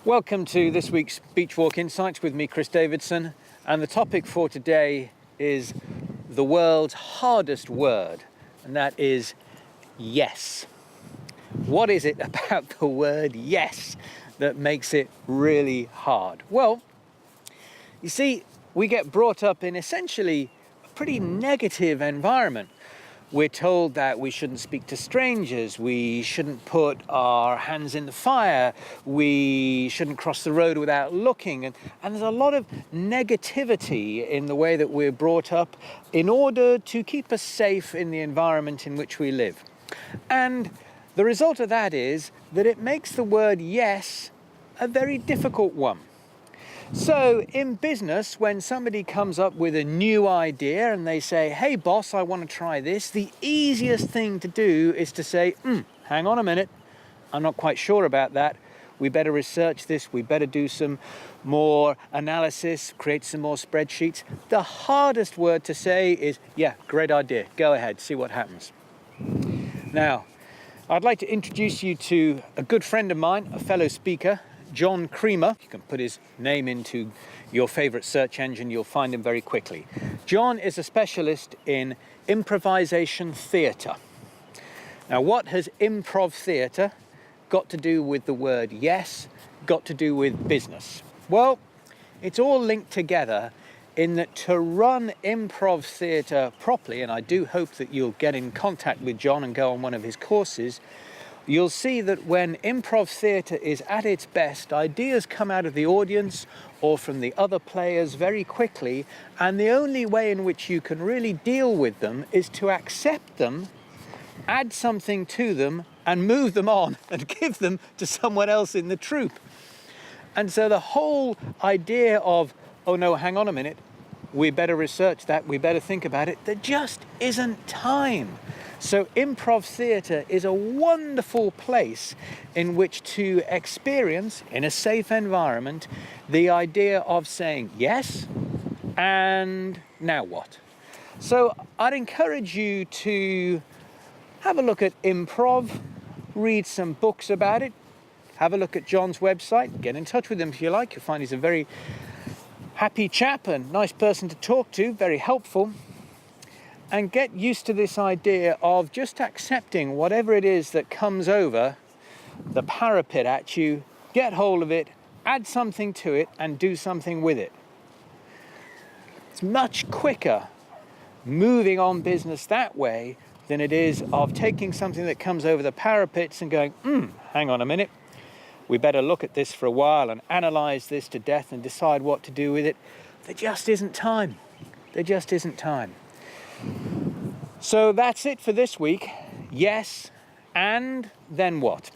Welcome to this week's Beach Walk Insights with me, Chris Davidson, and the topic for today is the world's hardest word, and that is yes. What is it about the word yes that makes it really hard? Well, you see, we get brought up in essentially a pretty negative environment. We're told that we shouldn't speak to strangers, we shouldn't put our hands in the fire, we shouldn't cross the road without looking. And there's a lot of negativity in the way that we're brought up in order to keep us safe in the environment in which we live. And the result of that is that it makes the word yes a very difficult one. So in business, when somebody comes up with a new idea and they say, hey boss, I want to try this, the easiest thing to do is to say, hang on a minute, I'm not quite sure about that. We better research this, we better do some more analysis, create some more spreadsheets. The hardest word to say is, yeah, great idea, go ahead, see what happens. Now, I'd like to introduce you to a good friend of mine, a fellow speaker, John Creamer. You can put his name into your favorite search engine, you'll find him very quickly. John is a specialist in improvisation theatre. Now, what has improv theatre got to do with the word yes, got to do with business? Well, it's all linked together in that to run improv theatre properly, and I do hope that you'll get in contact with John and go on one of his courses, you'll see that when improv theatre is at its best, ideas come out of the audience or from the other players very quickly, and the only way in which you can really deal with them is to accept them, add something to them, and move them on and give them to someone else in the troupe. And so the whole idea of, oh no, hang on a minute, we better research that, we better think about it, there just isn't time. So improv theatre is a wonderful place in which to experience, in a safe environment, the idea of saying yes, and now what? So I'd encourage you to have a look at improv, read some books about it, have a look at John's website, get in touch with him if you like. You'll find he's a very happy chap and nice person to talk to, very helpful. And get used to this idea of just accepting whatever it is that comes over the parapet at you, get hold of it, add something to it, and do something with it. It's much quicker moving on business that way than it is of taking something that comes over the parapets and going, hang on a minute, we better look at this for a while and analyze this to death and decide what to do with it. There just isn't time. There just isn't time. So that's it for this week. Yes, and then what?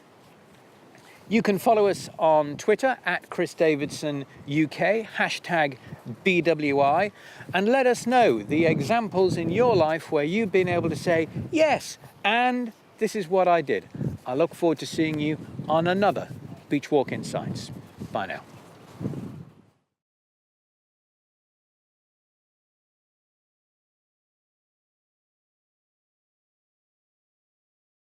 You can follow us on Twitter at Chris Davidson UK, hashtag BWI, and let us know the examples in your life where you've been able to say, yes, and this is what I did. I look forward to seeing you on another Beach Walk Insights. Bye now.